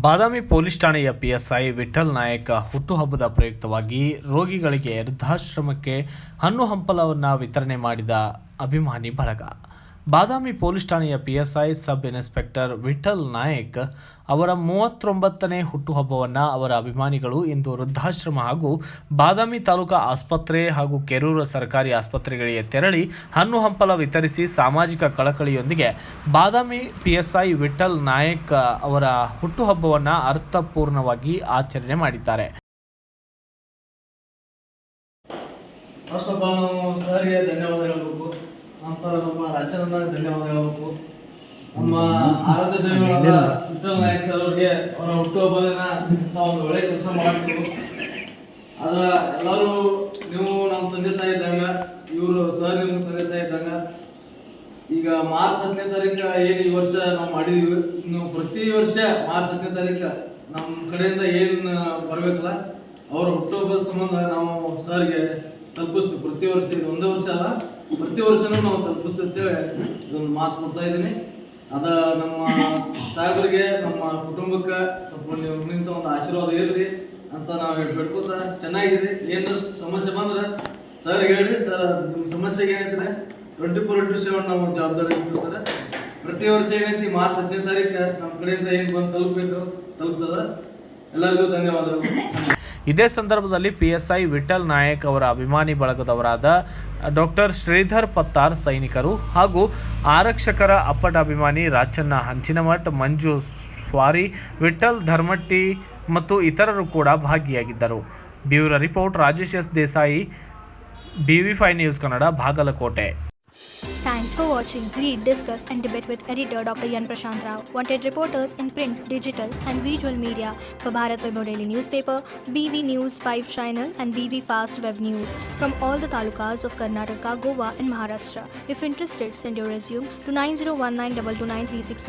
ಬಾದಾಮಿ police ಠಾಣೆಯ PSI Vithal Nayak ಹುಟ್ಟುಹಬ್ಬದ ಪ್ರಯುಕ್ತವಾಗಿ ರೋಗಿಗಳಿಗೆ ವೃದ್ಧಾಶ್ರಮಕ್ಕೆ ಹಣ್ಣು ಹಂಪಲವನ್ನು ವಿತರಣೆ ಮಾಡಿದ ಅಭಿಮಾನಿ ಬಳಗ. ಬಾದಾಮಿ ಪೊಲೀಸ್ ಠಾಣೆಯ PSI sub inspector Vithal Nayak ಅವರ 39ನೇ ಹುಟ್ಟುಹಬ್ಬವನ್ನು ಅವರ ಅಭಿಮಾನಿಗಳು ಇಂದು ವೃದ್ಧಾಶ್ರಮ ಹಾಗೂ ಬಾದಾಮಿ ತಾಲೂಕಾ ಆಸ್ಪತ್ರೆ ಹಾಗೂ ಕೆರೂರು ಸರ್ಕಾರಿ ಆಸ್ಪತ್ರೆಗಳಿಗೆ ತೆರಳಿ ಹಣ್ಣು ಹಂಪಲ ವಿತರಿಸಿ ಸಾಮಾಜಿಕ ಕಳಕಳಿಯೊಂದಿಗೆ ಬಾದಾಮಿ ಪಿಎಸ್ಐ ವಿಠಲ್ ನಾಯಕ್ ಅವರ ಹುಟ್ಟುಹಬ್ಬವನ್ನು ಅರ್ಥಪೂರ್ಣವಾಗಿ ಆಚರಣೆ ಮಾಡಿದ್ದಾರೆ. ಧನ್ಯವಾದ ಹೇಳಬೇಕು. ನಂತರ ನಮ್ಮ ರಾಜ್ಯನ ಧನ್ಯವಾದ ಹೇಳಬೇಕು. ನಮ್ಮ ಆರಾಧ್ಯ ದೈವಗಳಾದ ವಿಠಲ್ ನಾಯಕ್ ಸರ್ ಅವರಿಗೆ ಅವರ ಹುಟ್ಟುಹಬ್ಬದನ್ನ ನಾವು ಒಂದು ಒಳ್ಳೆಯ ಕೆಲಸ ಮಾಡ್ತೀವಿ. ಆದ್ರೆ ಎಲ್ಲರೂ ನೀವು ನಮ್ಮ ತಂದೆ ತಾಯಿ ಇದ್ದಂಗ, ಇವರು ಸರ್ ನಿಮ್ಮ ತಂದೆ ತಾಯಿ ಇದ್ದಂಗ. ಈಗ ಮಾರ್ಚ್ 10ನೇ ತಾರೀಕು ಏನು ಈ ವರ್ಷ ನಾವು ಮಾಡಿದೀವಿ, ನೀವು ಪ್ರತಿ ವರ್ಷ ಮಾರ್ಚ್ 10ನೇ ತಾರೀಕು ನಮ್ಮ ಕಡೆಯಿಂದ ಏನು ಬರಬೇಕಲ್ಲ ಅವರ ಹುಟ್ಟುಹಬ್ಬದ ಸಂಬಂಧ ನಾವು ಸರ್ಗೆ ತಲುಪಿಸ್ತೀವಿ. ಪ್ರತಿ ವರ್ಷ ಇದು ಒಂದೇ ವರ್ಷ ಅಲ್ಲ, ಪ್ರತಿ ವರ್ಷನೂ ನಾವು ತಲುಪಿಸ್ತೇವೆ. ಇದೊಂದು ಮಾತು ಕೊಡ್ತಾ ಇದ್ದೀನಿ. ಅದ ನಮ್ಮ ಸಾಹೇಬರಿಗೆ ನಮ್ಮ ಕುಟುಂಬಕ್ಕೆ ಸ್ವಲ್ಪ ನೀವು ನಿಂತ ಒಂದು ಆಶೀರ್ವಾದ ಇರ್ರಿ ಅಂತ ನಾವು ಬೇಡ್ಕೊತ ಚೆನ್ನಾಗಿದೆ. ಏನು ಸಮಸ್ಯೆ ಬಂದ್ರೆ ಸರ್ ಹೇಳ್ರಿ, ಸರ್ ನಿಮ್ಮ ಸಮಸ್ಯೆಗೆ ಏನೈತಿದೆ 24/7 ನಾವು ಜವಾಬ್ದಾರಿ ಇರ್ತೀವಿ ಸರ್. ಪ್ರತಿ ವರ್ಷ ಏನೈತಿ ಮಾರ್ಚ್ 10ನೇ ತಾರೀಕು ನಮ್ಮ ಕಡೆಯಿಂದ ಏನು ಬಂದು ತಲುಪ್ತದ. ಎಲ್ಲರಿಗೂ ಧನ್ಯವಾದಗಳು. ಇದೇ ಸಂದರ್ಭದಲ್ಲಿ ಪಿಎಸ್ಐ ವಿಠಲ್ ನಾಯಕ್ ಅವರ ಅಭಿಮಾನಿ ಬಳಗದವರಾದ ಡಾಕ್ಟರ್ ಶ್ರೀಧರ್ ಪತ್ತಾರ್ ಸೈನಿಕರು ಹಾಗೂ ಆರಕ್ಷಕರ ಅಪ್ಪಟ ಅಭಿಮಾನಿ ರಾಚಣ್ಣ ಹಂಚಿನಮಠ್, ಮಂಜು ಸ್ವಾರಿ, ವಿಠಲ್ ಧರ್ಮಟ್ಟಿ ಮತ್ತು ಇತರರು ಕೂಡ ಭಾಗಿಯಾಗಿದ್ದರು. Bureau report Rajesh S Desai, BV5 news Kannada, Bagalkot. Thanks for watching. Read, discuss and debate with editor Dr. Yan Prashant Rao. Wanted reporters in print, digital and visual media for Bharat Vaibhav Daily Newspaper, BV News 5 Channel and BV Fast Web News from all the talukas of Karnataka, Goa and Maharashtra. If interested, send your resume to 9019229369.